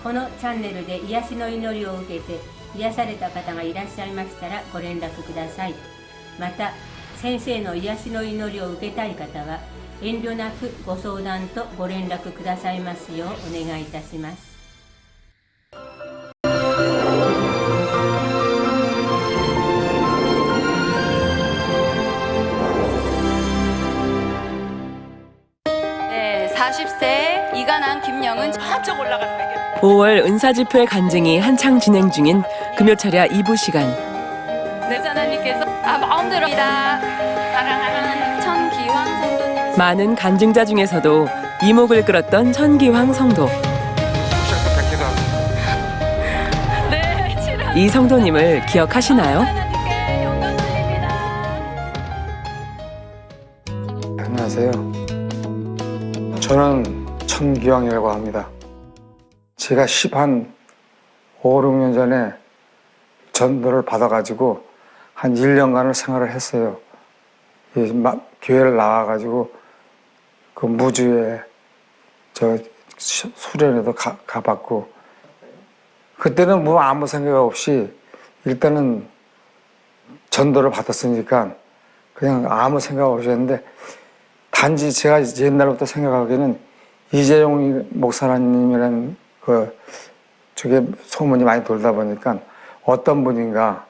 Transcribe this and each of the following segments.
このチャンネルで癒しの祈りを受けて癒された方がいらっしゃいましたらご連絡ください。また、先生の癒しの祈りを受けたい方は遠慮なくご相談とご連絡くださいますようお願いいたします。네, 40세 이가난 김영은 저쪽 올라가는 5월 은사집회 간증이 한창 진행 중인 금요철야 2부 시간. 내자나님께서 마음대로 사랑하는 천기황 성도님. 많은 간증자 중에서도 이목을 끌었던 천기황 성도. 네, 이 성도님을 기억하시나요? 하나님께 영광 돌립니다. 안녕하세요. 저는 천기왕이라고 합니다. 제가 5, 6년 전에 전도를 받아가지고 한 1년간을 생활을 했어요. 교회를 나와가지고 그 무주에 저 수련회도 가봤고, 그때는 뭐 아무 생각 없이 일단은 전도를 받았으니까 그냥 아무 생각 없이 했는데, 단지 제가 옛날부터 생각하기에는 이재용 목사님이라는 저게 소문이 많이 돌다 보니까 어떤 분인가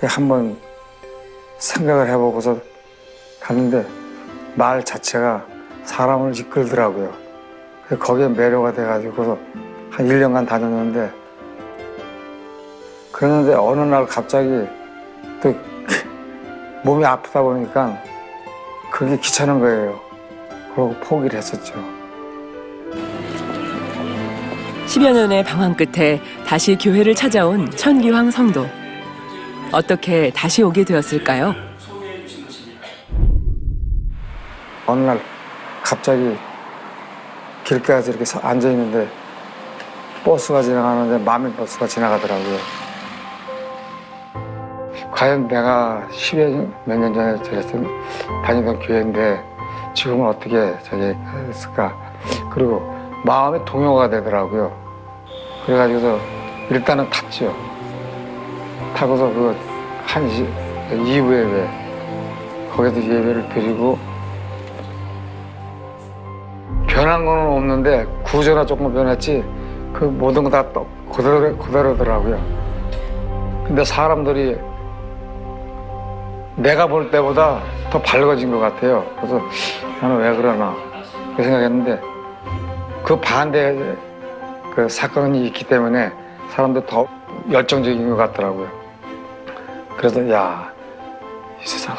한번 생각을 해보고서 갔는데 말 자체가 사람을 이끌더라고요. 거기에 매료가 돼가지고서 한 1년간 다녔는데, 그랬는데 어느 날 갑자기 또 몸이 아프다 보니까 그게 귀찮은 거예요. 그러고 포기를 했었죠. 10여 년의 방황 끝에 다시 교회를 찾아온 천기황 성도. 어떻게 다시 오게 되었을까요? 어느 날 갑자기 길가에서 이렇게 앉아있는데 버스가 지나가는데 마밀버스가 지나가더라고요. 과연 내가 10여 몇 년 전에 다니던 교회인데 지금은 어떻게 저기 했을까. 그리고 마음의 동요가 되더라고요. 그래가지고서 일단은 탔죠. 타고서 그 1시 이후에 거기서 예배를 드리고, 변한 거는 없는데 구조가 조금 변했지 그 모든 거 다 그대로더라고요. 근데 사람들이 내가 볼 때보다 더 밝아진 것 같아요. 그래서 나는 왜 그러나 그 생각했는데, 그 반대 그 사건이 있기 때문에 사람들 더 열정적인 것 같더라고요. 그래서 야, 이 세상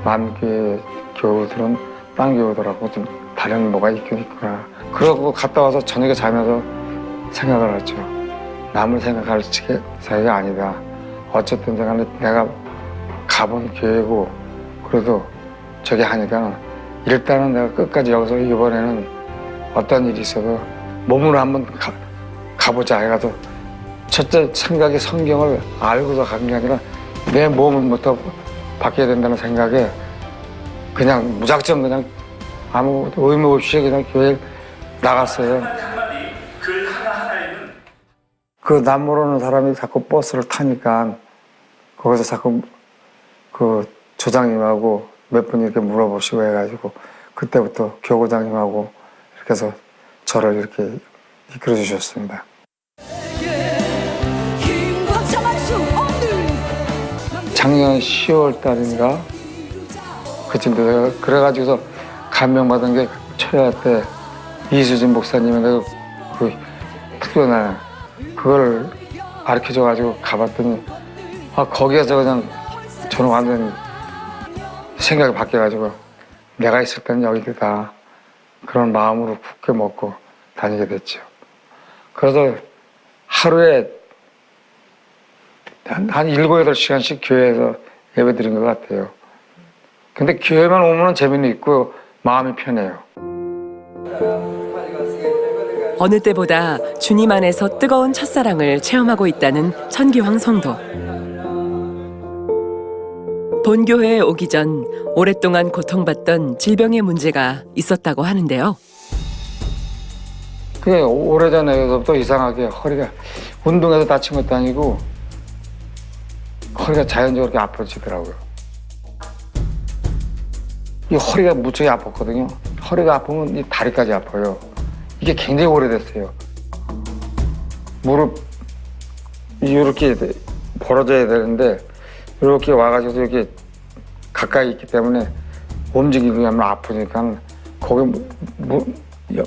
만교회 교우들은 딴 교우들하고 좀 다른 뭐가 있긴 있구나. 그러고 갔다 와서 저녁에 자면서 생각을 했죠. 남을 생각할 사이가 아니다. 어쨌든 내가 가본 교회고, 그래도 저기 하니까 일단은 내가 끝까지 여기서 이번에는 어떤 일이 있어도 몸으로 한번 가보자 해가지고, 첫째 생각이 성경을 알고서 간 게 아니라 내 몸부터 바뀌어야 된다는 생각에 그냥 무작정 그냥 아무 의무 없이 그냥 교회에 나갔어요. 그 남모르는 사람이 자꾸 버스를 타니까 거기서 자꾸 그 조장님하고 몇 분 이렇게 물어보시고 해가지고, 그때부터 교구장님하고 이렇게 해서 저를 이렇게 이끌어 주셨습니다. 작년 10월 달인가 그쯤 그래가지고서 감명받은 게 초야 때 이수진 목사님이 내가 그 특별한 그걸 가르쳐줘가지고 가봤더니 거기에서 그냥 저는 완전히 생각이 바뀌어가지고 내가 있을 때는 여기다 그런 마음으로 굳게 먹고 다니게 됐죠. 그래서 하루에 한 7, 8시간씩 교회에서 예배 드린 것 같아요. 근데 교회만 오면 재미는 있고 마음이 편해요. 어느 때보다 주님 안에서 뜨거운 첫사랑을 체험하고 있다는 천기황 성도. 본교회에 오기 전 오랫동안 고통받던 질병의 문제가 있었다고 하는데요. 그게 오래전에부터 이상하게 허리가 운동해서 다친 것도 아니고 허리가 자연적으로 이렇게 아파지더라고요. 이 허리가 무척이 아팠거든요. 허리가 아프면 이 다리까지 아파요. 이게 굉장히 오래됐어요. 무릎 이렇게 벌어져야 되는데 이렇게 와가지고 이렇게 가까이 있기 때문에 움직이기 하면 아프니까 거기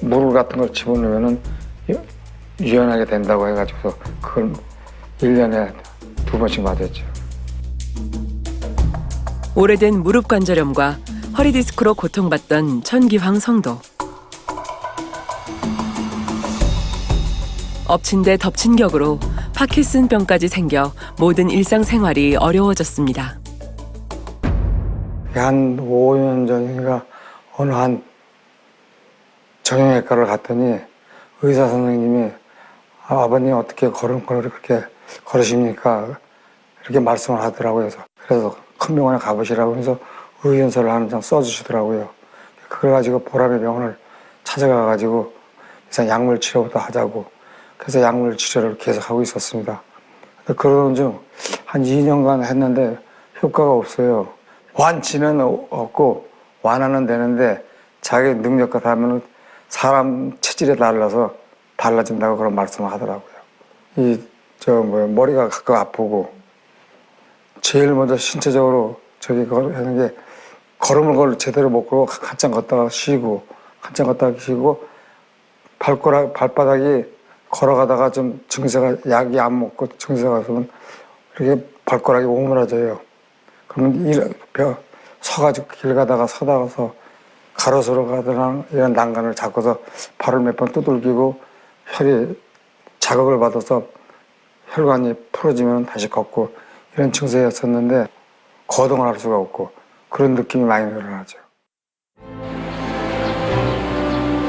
무릎 같은 걸 집어넣으면은 유연하게 된다고 해가지고 그걸 1년에 2번씩 맞았죠. 오래된 무릎 관절염과 허리 디스크로 고통받던 천기황 성도. 엎친 데 덮친 격으로 파킨슨병까지 생겨 모든 일상생활이 어려워졌습니다. 한 5년 전인가 어느 한 정형외과를 갔더니 의사 선생님이 아버님 어떻게 걸음을 그렇게 걸으십니까? 이렇게 말씀을 하더라고요. 그래서 큰 병원에 가보시라고 해서 의견서를 한 장 써주시더라고요. 그걸 가지고 보람의 병원을 찾아가가지고 약물 치료부터 하자고 그래서 약물 치료를 계속 하고 있었습니다. 그러던 중 한 2년간 했는데 효과가 없어요. 완치는 없고 완화는 되는데 자기 능력과 다르면 사람 체질에 달라서 달라진다고 그런 말씀을 하더라고요. 머리가 가끔 아프고 제일 먼저 신체적으로 하는 게 걸음을 제대로 못 걸고 한참 걷다가 쉬고 한참 걷다가 쉬고 발바닥이 걸어가다가 좀 증세가 약이 안 먹고 증세가 있으면 이렇게 발가락이 오므라져요. 그러면 서가지고 길 가다가 서다가서 가로수로 가거나 이런 난간을 잡고서 발을 몇 번 두들기고 혈이 자극을 받아서 혈관이 풀어지면 다시 걷고 이런 증세였었는데 거동을 할 수가 없고 그런 느낌이 많이 늘어나죠.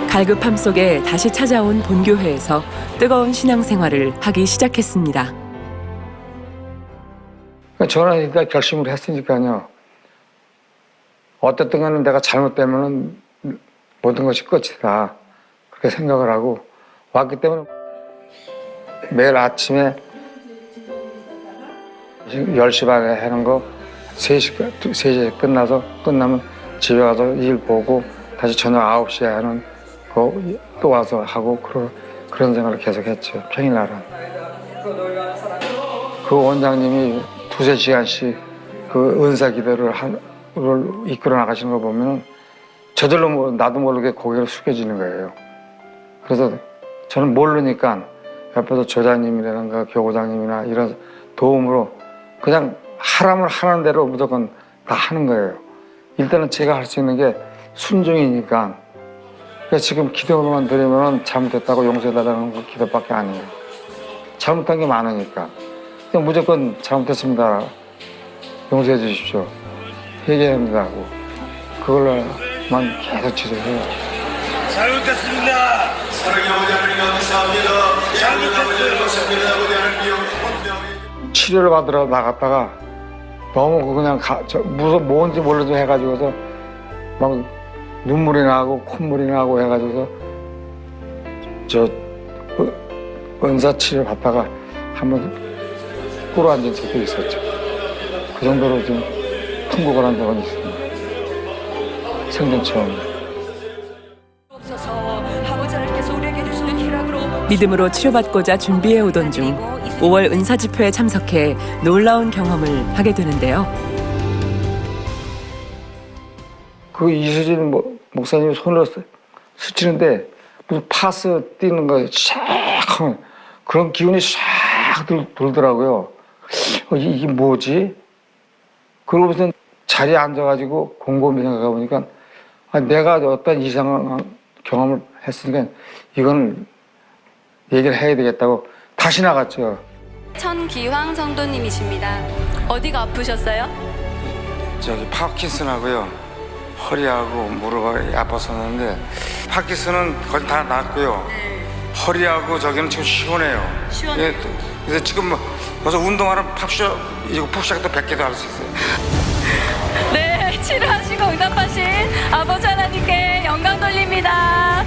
갈급함 속에 다시 찾아온 본교회에서 뜨거운 신앙생활을 하기 시작했습니다. 저는 일단 결심을 했으니까요. 어쨌든 간에 내가 잘못되면 모든 것이 끝이다. 그렇게 생각을 하고 왔기 때문에 매일 아침에 10시 반에 하는 거 3시에 끝나면 집에 가서 일 보고 다시 저녁 9시에 하는 거 또 와서 하고 그런 생활을 계속 했죠. 평일날은. 그 원장님이 2-3시간씩 그 은사 기도를 이끌어 나가시는 거 보면 저절로 나도 모르게 고개를 숙여지는 거예요. 그래서 저는 모르니까 옆에서 조장님이라든가 교구장님이나 이런 도움으로 그냥 하라면 하는 대로 무조건 다 하는 거예요. 일단은 제가 할 수 있는 게 순종이니까. 그래서 지금 기도만 드리면 잘못했다고 용서해달라는 거 기도밖에 아니에요. 잘못한 게 많으니까. 그냥 무조건 잘못했습니다. 용서해 주십시오. 회개합니다 하고 그걸로만 계속 지속해요. 잘못했습니다. 사랑의 아버지 하나님 감사합니다. 잘못했어요. 치료를 받으러 나갔다가 너무 그냥 뭔지 모르죠 해가지고서 막 눈물이 나고 콧물이 나고 해가지고서 은사 치료 받다가 한번 꿇어앉은 적도 있었죠. 그 정도로 좀 통곡을 한 적은 있습니다. 생전 처음. 믿음으로 치료받고자 준비해 오던 중 5월 은사 집회에 참석해 놀라운 경험을 하게 되는데요. 그 이수진 목사님이 손으로 스치는데 무슨 파스 뛰는 거 샥 그런 기운이 샥 돌더라고요. 이게 뭐지? 그러고서 자리에 앉아가지고 곰곰이 생각해 보니까 내가 어떤 이상한 경험을 했으니까 이건 얘기를 해야 되겠다고 다시 나갔죠. 천기황 성도님이십니다. 어디가 아프셨어요? 파킨슨하고요. 허리하고 무릎이 아팠었는데 파킨슨은 거의 다 낫고요. 허리하고 저기는 지금 시원해요. 시원해요. 그래서 지금 벌써 운동하는 푹샥도 100개도 할 수 있어요. 네, 치료하시고 응답하신 아버지 하나님께 영광 돌립니다.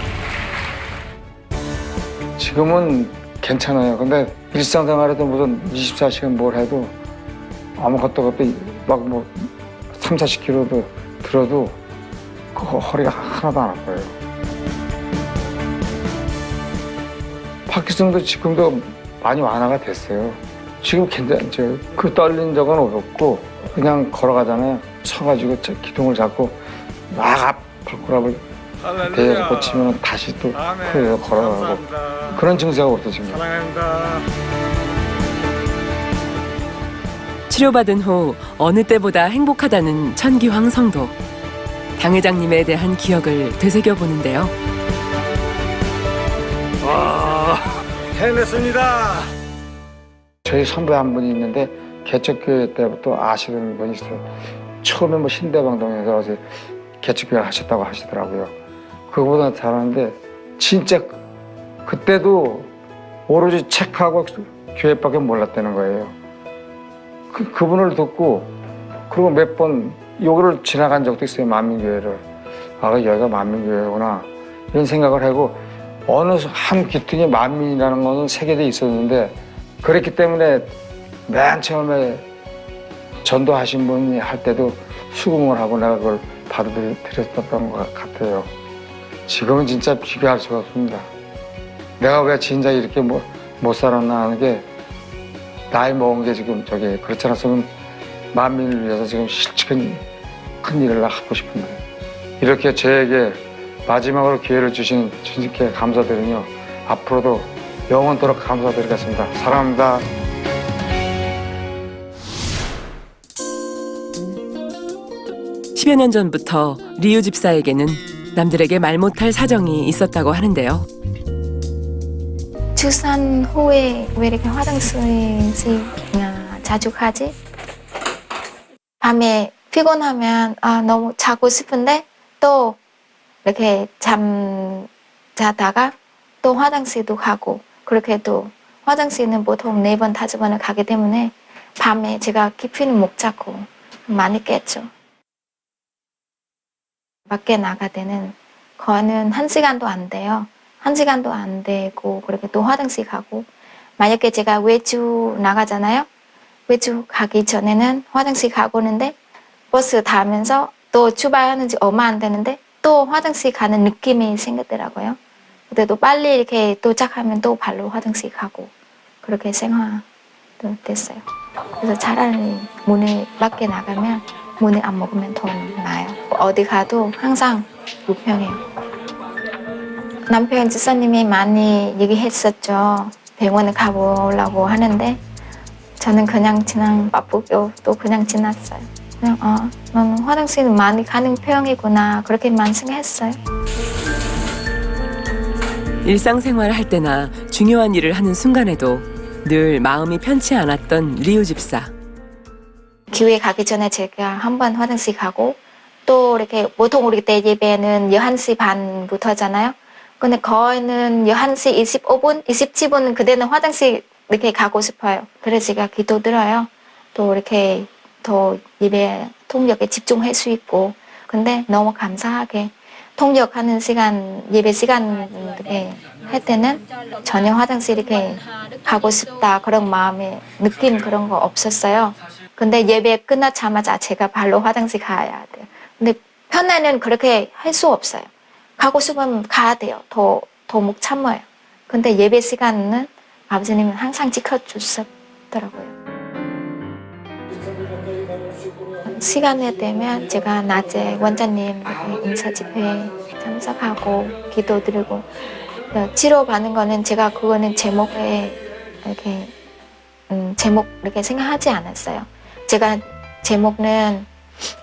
지금은 괜찮아요. 근데 일상생활에도 무슨 24시간 뭘 해도 아무것도 막 뭐 3, 40kg도 들어도 그 허리가 하나도 안 아파요. 파킨슨도 지금도 많이 완화가 됐어요. 지금 괜찮죠. 그 떨린 적은 없었고 그냥 걸어가잖아요. 서가지고 기둥을 잡고 막 발가락을 대서 꽂히면 다시 또 걸어가고 그런 증세가 없어집니다. 사랑합니다. 치료받은 후 어느 때보다 행복하다는 천기황 성도. 당 회장님에 대한 기억을 되새겨 보는데요. 와, 해냈습니다. 저희 선배 한 분이 있는데 개척교회 때부터 아시는 분이 있어요. 처음에 뭐 신대방동에서 어제 개척교회를 하셨다고 하시더라고요. 그거보다 잘하는데 진짜 그때도 오로지 책하고 교회밖에 몰랐다는 거예요. 그분을 듣고 그리고 몇 번 여기를 지나간 적도 있어요. 만민교회를. 아, 여기가 만민교회구나 이런 생각을 하고 어느 한 귀퉁이 만민이라는 것은 새겨져 있었는데 그랬기 때문에 맨 처음에 전도하신 분이 할 때도 수긍을 하고 내가 그걸 받아들였던 것 같아요. 지금은 진짜 비교할 수가 없습니다. 내가 왜 진짜 이렇게 못 살았나 하는 게 나이 먹은 게 지금 그렇지 않았으면 만민을 위해서 지금 실컷 큰 일을 하고 싶은데 이렇게 저에게 마지막으로 기회를 주신 주님께 감사드리며 앞으로도 영원토록 감사드리겠습니다. 사랑합니다. (10여 년) 전부터 리우 집사에게는 남들에게 말 못할 사정이 있었다고 하는데요. 출산 후에 왜 이렇게 화장실이 자주 가지? 밤에 피곤하면 너무 자고 싶은데 또 이렇게 잠 자다가 또 화장실도 가고 그렇게 또 화장실은 보통 4번, 5번을 가기 때문에 밤에 제가 깊이는 못 자고 많이 깼죠. 밖에 나갈 때는 거는 1시간도 안 돼요. 1시간도 안 되고 그렇게 또 화장실 가고 만약에 제가 외주 나가잖아요. 외주 가기 전에는 화장실 가고 오는데 버스 타면서 또 출발하는 지 얼마 안 되는데 또 화장실 가는 느낌이 생겼더라고요. 그때도 빨리 이렇게 도착하면 또 발로 화장실 가고 그렇게 생활도 됐어요. 그래서 차라리 문을 밖에 나가면 문을 안 먹으면 더 나아요. 어디 가도 항상 불평해요. 남편 집사님이 많이 얘기했었죠. 병원에 가보려고 하는데 저는 그냥 바쁘게 또 그냥 지났어요. 그냥 너는 화장실 많이 가는 편이구나 그렇게만 생각했어요. 일상생활을 할 때나 중요한 일을 하는 순간에도 늘 마음이 편치 않았던 리우 집사. 교회 가기 전에 제가 한 번 화장실 가고 또 이렇게 보통 우리 때 예배는 11시 반부터 하잖아요. 근데 거의는 11시 25분, 27분 그때는 화장실 이렇게 가고 싶어요. 그래서 제가 기도 들어요. 또 이렇게 더 예배 통역에 집중할 수 있고. 근데 너무 감사하게 통역하는 시간, 예배 시간 이렇게 할 때는 전혀 화장실 이렇게 가고 싶다 그런 마음에 느낌 그런 거 없었어요. 근데 예배 끝나자마자 제가 발로 화장실 가야 돼요. 근데 편에는 그렇게 할 수 없어요. 가고 싶으면 가야 돼요. 더 못 참아요. 근데 예배 시간은 아버지님은 항상 지켜주셨더라고요. 시간이 되면 제가 낮에 원장님 인사 집회에 참석하고 기도드리고 치료받는 거는 제가 그거는 제목에 이렇게 제목 이렇게 생각하지 않았어요. 제가 제목은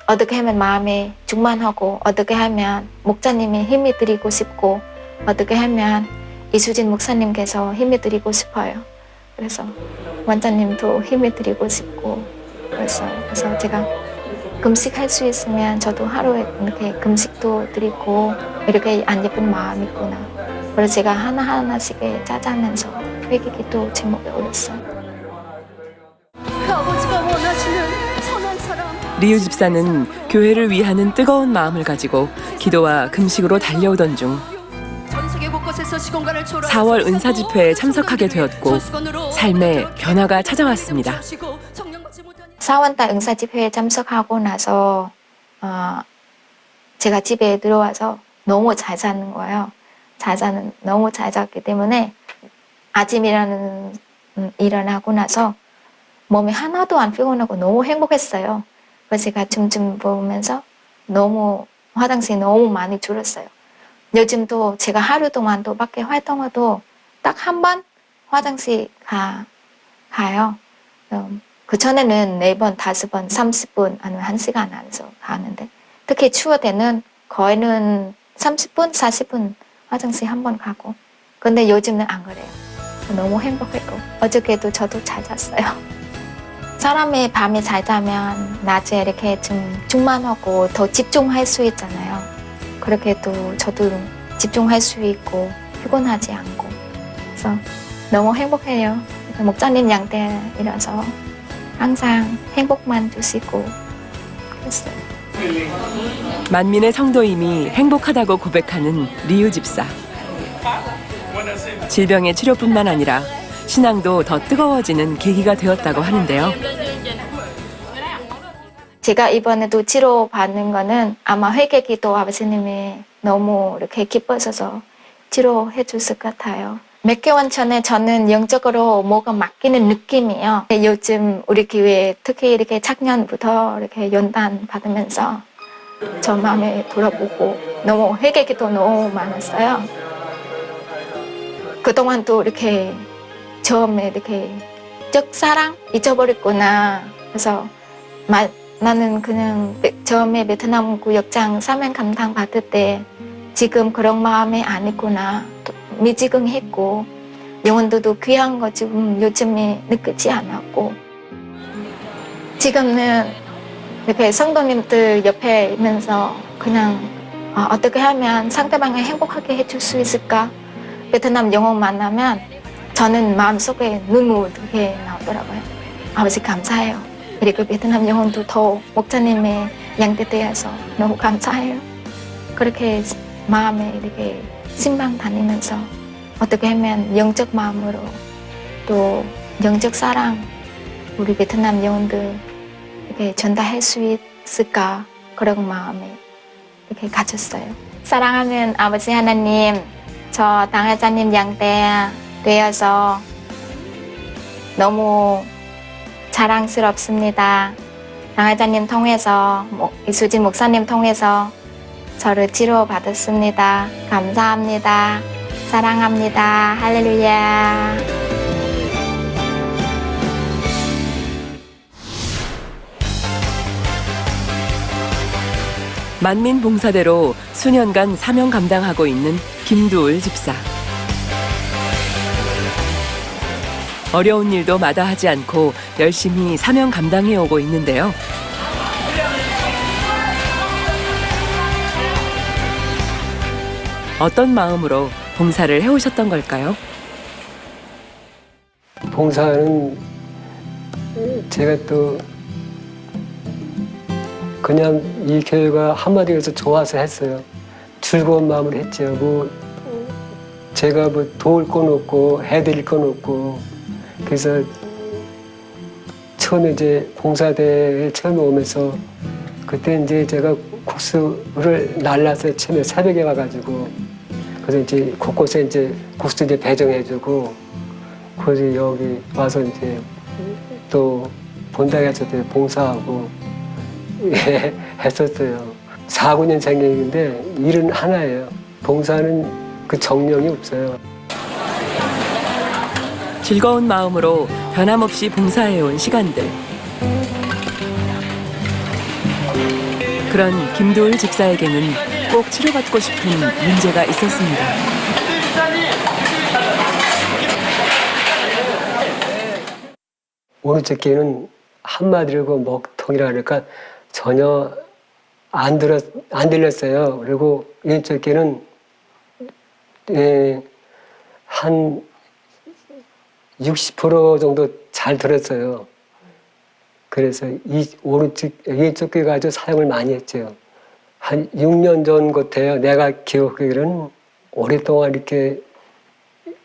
어떻게 하면 마음에 충만하고 어떻게 하면 목사님이 힘이 드리고 싶고 어떻게 하면 이수진 목사님께서 힘이 드리고 싶어요. 그래서 원장님도 힘이 드리고 싶고 그래서 제가 금식할 수 있으면 저도 하루에 이렇게 금식도 드리고 이렇게 안 예쁜 마음이 있구나. 그래서 제가 하나하나씩 짜자면서 회개기도 제목에 올렸어요. 그 아버지가 원하시는 선한 사람. 리우 집사는 교회를 위하는 뜨거운 마음을 가지고 기도와 금식으로 달려오던 중 전 세계 곳곳에서 시공간을 초월해서 4월 은사 집회에 참석하게 되었고 삶에 변화가 찾아왔습니다. 4월달 응사 집회에 참석하고 나서 제가 집에 들어와서 너무 잘 자는 거예요. 너무 잘 잤기 때문에 아침 일어나고 나서 몸이 하나도 안 피곤하고 너무 행복했어요. 그래서 제가 춤 보면서 너무 화장실이 너무 많이 줄었어요. 요즘도 제가 하루 동안도 밖에 활동해도 딱 한 번 화장실 가요. 그 전에는 4번, 5번, 30분 아니면 1시간 안에서 가는데 특히 추울 때는 거의는 30분, 40분 화장실 한 번 가고 근데 요즘은 안 그래요. 너무 행복했고 어저께도 저도 잘 잤어요. 사람이 밤에 잘 자면 낮에 이렇게 좀 충만하고 더 집중할 수 있잖아요. 그렇게 또 저도 집중할 수 있고 피곤하지 않고 그래서 너무 행복해요. 목사님 양떼이라서 항상 행복만 주시고 그랬어요. 만민의 성도임이 행복하다고 고백하는 리우 집사. 질병의 치료뿐만 아니라 신앙도 더 뜨거워지는 계기가 되었다고 하는데요. 제가 이번에도 치료받는 거는 아마 회개기도 아버지님이 너무 이렇게 기뻐하셔서 치료해 주실 것 같아요. 몇 개월 전에 저는 영적으로 뭐가 맡기는 느낌이에요. 요즘 우리 교회 특히 이렇게 작년부터 이렇게 연단 받으면서 저 마음에 돌아보고 너무 회개기도 너무 많았어요. 그동안 또 이렇게 처음에 이렇게 짝사랑 잊어버렸구나. 그래서 나는 그냥 처음에 베트남 구역장 사명 감당 받을 때 지금 그런 마음이 아니구나. 미지근했고 영혼들도 귀한 거 지금 요즘에 느끼지 않았고 지금은 이렇게 성도님들 옆에 있면서 그냥 어떻게 하면 상대방을 행복하게 해줄 수 있을까? 베트남 영혼 만나면 저는 마음속에 눈물이 나오더라고요. 아버지 감사해요. 그리고 베트남 영혼도 더 목사님의 양떼되어서 너무 감사해요. 그렇게 마음에 이렇게 신방 다니면서 어떻게 하면 영적 마음으로 또 영적 사랑 우리 베트남 영혼들 이렇게 전달할 수 있을까 그런 마음에 이렇게 가졌어요. 사랑하는 아버지 하나님, 저 당회자님 양떼 되어서 너무 자랑스럽습니다. 당회자님 통해서 이수진 목사님 통해서 저를 치료받았습니다. 감사합니다. 사랑합니다. 할렐루야. 만민 봉사대로 수년간 사명 감당하고 있는 김두울 집사. 어려운 일도 마다하지 않고 열심히 사명 감당해 오고 있는데요. 어떤 마음으로 봉사를 해오셨던 걸까요? 봉사는 제가 또 그냥 이 교회가 한마디로 해서 좋아서 했어요. 즐거운 마음으로 했죠. 뭐 제가 뭐 도울 건 없고 해드릴 건 없고 그래서 처음에 이제 봉사대에 처음에 오면서 그때 이제 제가 국수를 날라서 처음에 새벽에 와가지고 그래서 이제 곳곳에 이제 국수 이제 배정해주고 그래서 여기 와서 이제 또 본당에 가서 봉사하고 예, 했었어요. 49년생인데 일은 하나예요. 봉사는 그 정령이 없어요. 즐거운 마음으로 변함없이 봉사해온 시간들. 그런 김도울 집사에게는 꼭 치료받고 싶은 문제가 있었습니다. 오른쪽 귀는 한마디로 먹통이라 그러니까 전혀 안 들렸어요. 그리고 왼쪽 귀는 한 60% 정도 잘 들었어요. 그래서 이 왼쪽 귀 가지고 사용을 많이 했죠. 한 6년 전 같아요. 내가 기억하기로는 오랫동안 이렇게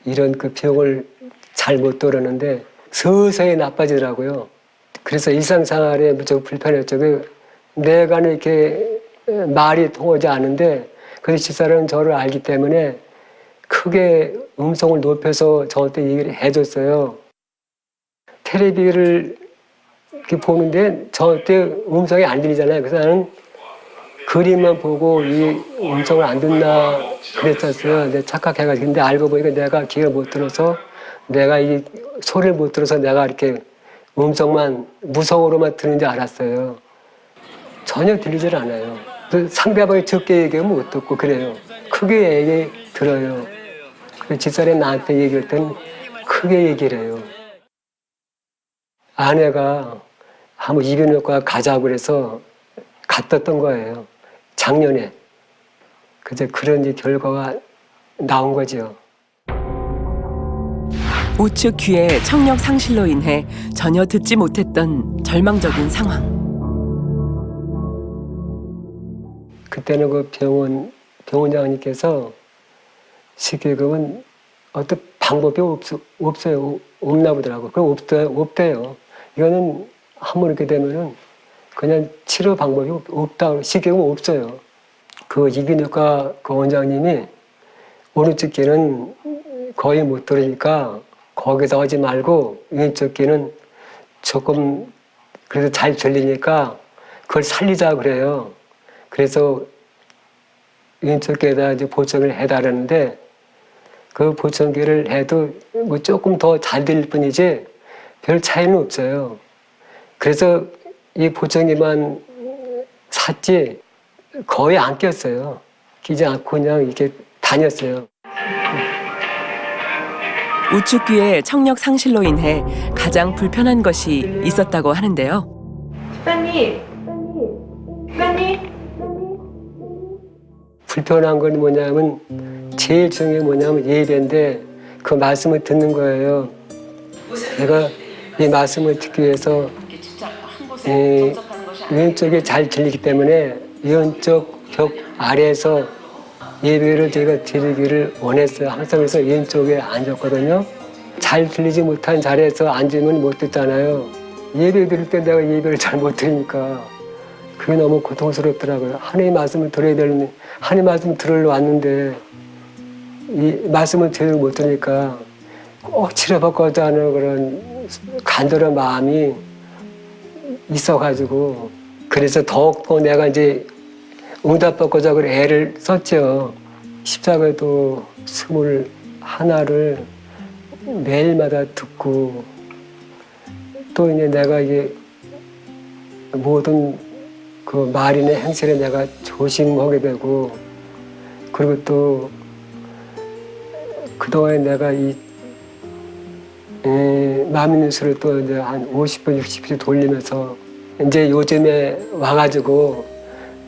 이런 그 병을 잘 못 돌았는데 서서히 나빠지더라고요. 그래서 일상생활에 무척 불편했죠. 내가는 이렇게 말이 통하지 않은데 그 집사람은 저를 알기 때문에 크게 음성을 높여서 저한테 얘기를 해줬어요. 텔레비를 이렇게 보는데 저한테 음성이 안 들리잖아요. 그래서 나는 그림만 보고 이 음성을 안 듣나 그랬었어요. 내가 착각해가지고. 근데 알고 보니까 내가 귀를 못 들어서 내가 이 소리를 못 들어서 내가 이렇게 음성만 무성으로만 듣는 줄 알았어요. 전혀 들리질 않아요. 상대방이 적게 얘기하면 못 듣고 그래요. 크게 얘기 들어요. 집사람이 나한테 얘기할 땐 크게 얘기를 해요. 아내가 한번 이비인후과 가자고 그래서 갔었던 거예요. 작년에. 그래서 그런 이제 결과가 나온 거죠. 우측 귀의 청력 상실로 인해 전혀 듣지 못했던 절망적인 상황. 그때는 그 병원장님께서 식기금은 어떤 방법이 없어요. 없나 보더라고요. 그럼 없대요. 이거는 한번 이렇게 되면은 그냥 치료 방법이 없다. 식기금은 없어요. 그 이비인후과 그 원장님이 오른쪽 귀는 거의 못 들으니까 거기서 하지 말고 왼쪽 귀는 조금 그래도 잘 들리니까 그걸 살리자 그래요. 그래서 왼쪽 귀에다 이제 보청을 해달라는데 그 보청기를 해도 뭐 조금 더 잘 들릴 뿐이지 별 차이는 없어요. 그래서 이 보청기만 샀지 거의 안 꼈어요. 끼지 않고 그냥 이렇게 다녔어요. 우측 귀의 청력 상실로 인해 가장 불편한 것이 있었다고 하는데요. 집사님. 불편한 건 뭐냐면 제일 중요한 게 뭐냐면 예배인데 그 말씀을 듣는 거예요. 내가 이 말씀을 듣기 위해서 왼쪽에 잘 들리기 때문에 왼쪽 벽 아래에서 예배를 제가 드리기를 원했어요. 항상 그래서 왼쪽에 앉았거든요. 잘 들리지 못한 자리에서 앉으면 못 듣잖아요. 예배 드릴 때 내가 예배를 잘 못 들으니까 그게 너무 고통스럽더라고요. 하나님 말씀을 들어야 되는데 하나님 말씀을 들으러 왔는데 이 말씀을 제대로 못 들으니까 꼭 치료받고자 하는 그런 간절한 마음이 있어가지고 그래서 더욱더 내가 이제 응답받고자 그 애를 썼죠. 십자가도 21를 매일마다 듣고 또 이제 내가 이게 모든 그 말이나 행실에 내가 조심하게 되고 그리고 또 그동안에 내가 이 마음뉴스를 또 이제 한 50번, 60번 돌리면서 이제 요즘에 와가지고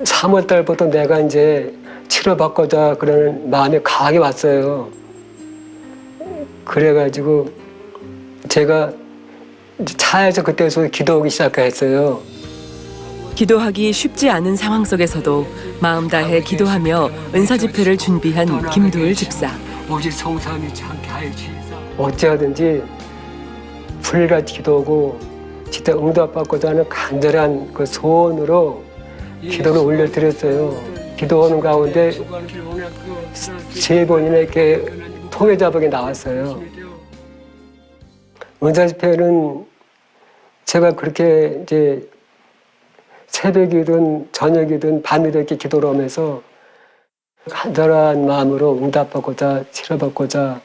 3월 달부터 내가 이제 치료받고자 그러는 마음이 강하게 왔어요. 그래가지고 제가 차에서 그때부터 기도하기 시작했어요. 기도하기 쉽지 않은 상황 속에서도 마음 다해 기도하며 은사 집회를 준비한 김두을 집사. 오직 성삼이 참게 하여 주시옵소서. 어찌하든지 불같이 기도하고 진짜 응답받고자 하는 간절한 그 소원으로 기도를 올려드렸어요. 기도하는 가운데 3번이나 이렇게 통해자복이 나왔어요. 은사 집회는 제가 그렇게 이제 새벽이든 저녁이든 밤이든 이렇게 기도를 하면서 간절한 마음으로 응답받고자 치료받고자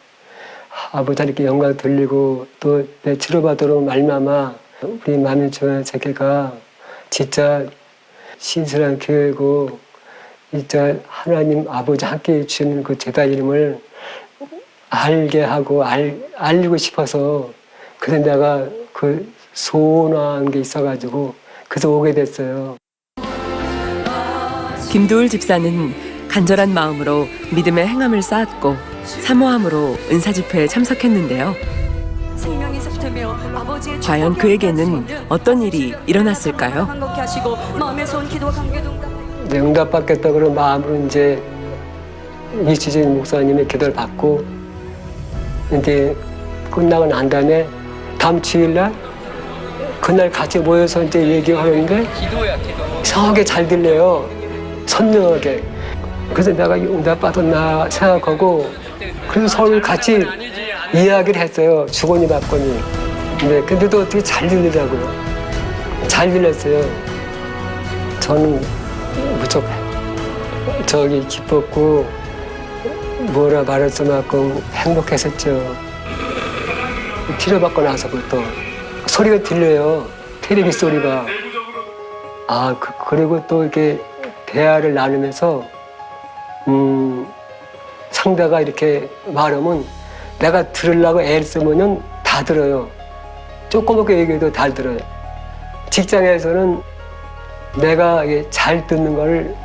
아버지 이렇게 영광 돌리고 또 내 치료받도록 말미암아 우리 만민총회 재개가 진짜 신실한 교회고 진짜 하나님 아버지 함께 해주시는 그 제단 이름을 알게 하고 알리고 싶어서 그래서 내가 그 소원한 게 있어가지고 그래서 오게 됐어요. 김두을 집사는 간절한 마음으로 믿음의 행함을 쌓았고 사모함으로 은사 집회에 참석했는데요. 생명이 삭되며 아버지의 과연 그에게는 어떤 일이 일어났을까요? 행복케 하시고 마음의 소원 기도와 관계도 응답받겠다 그런 마음으로 이제 이시진 목사님의 기도를 받고 이제 끝나고 난 다음에 다음 주일날 그날 같이 모여서 이제 얘기하는데 이상하게 잘 들려요. 선명하게. 그래서 내가 응답 받았나 생각하고 그래서 서로 같이 이야기를 했어요. 주거니 받거니. 네, 근데도 어떻게 잘 들리더라고요. 잘 들렸어요. 저는 무척 기뻤고 뭐라 말할 수만큼 행복했었죠. 치료받고 나서부터 소리가 들려요. 테레비 소리가. 그리고 또 이렇게 대화를 나누면서 상대가 이렇게 말하면 내가 들으려고 애를 쓰면은 다 들어요. 조그맣게 얘기해도 다 들어요. 직장에서는 내가 잘 듣는 걸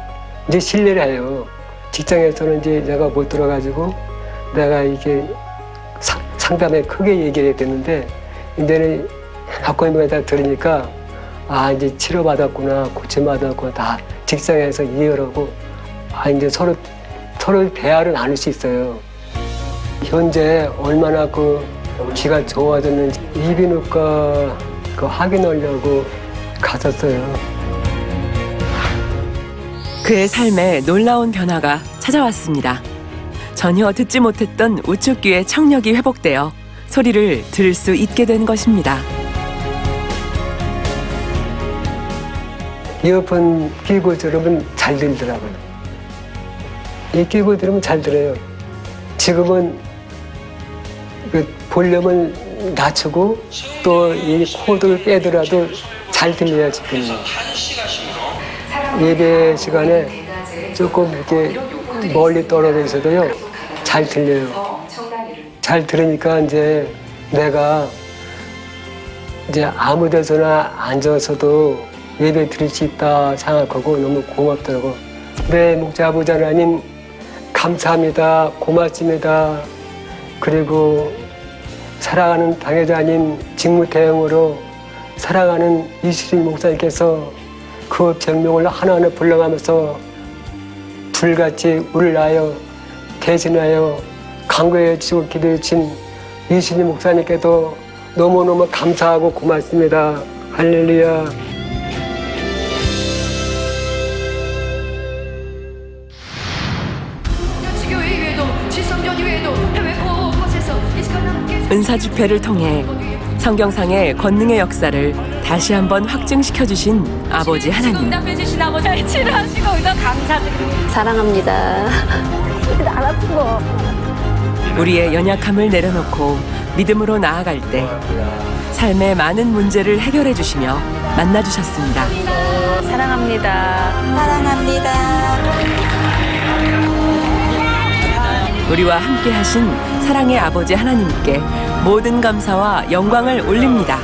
이제 신뢰를 해요. 직장에서는 이제 내가 못 들어가지고 내가 이게 상담에 크게 얘기해야 되는데 이제는 학과님에다 들으니까 이제 치료받았구나, 고침받았구나 다 직장에서 이해를 하고 이제 서로 대화를 나눌 수 있어요. 현재 얼마나 귀가 좋아졌는지 이비인후과 확인하려고 갔었어요. 그의 삶에 놀라운 변화가 찾아왔습니다. 전혀 듣지 못했던 우측귀의 청력이 회복되어 소리를 들을 수 있게 된 것입니다. 이어폰 끼고 들으면 잘 들더라고요. 이 끼고 들으면 잘 들어요. 지금은 그 볼륨을 낮추고 또 이 코드를 빼더라도 잘 들려요, 지금. 예배 시간에 조금 이렇게 멀리 떨어져 있어도요, 잘 들려요. 잘 들으니까 이제 내가 이제 아무 데서나 앉아서도 예배 드릴 수 있다 생각하고 너무 고맙더라고. 네, 목자아버지 하나님 감사합니다. 고맙습니다. 그리고 사랑하는 당회자님 직무대행으로 사랑하는 이수진 목사님께서 그 병명을 하나하나 불러가면서 불같이 우리를 하여 대신하여 간구해 주시고 기도해 주신 이수진 목사님께도 너무너무 감사하고 고맙습니다. 할렐루야. 은사 집회를 통해 성경상의 권능의 역사를 다시 한번 확증시켜 주신 아버지 하나님. 응답해 주신 아버지 치료하시고 응답 감사드립니다. 사랑합니다. 안 아픈 거. 우리의 연약함을 내려놓고 믿음으로 나아갈 때 삶의 많은 문제를 해결해 주시며 만나 주셨습니다. 사랑합니다. 사랑합니다. 우리와 함께 하신 사랑의 아버지 하나님께 모든 감사와 영광을 올립니다.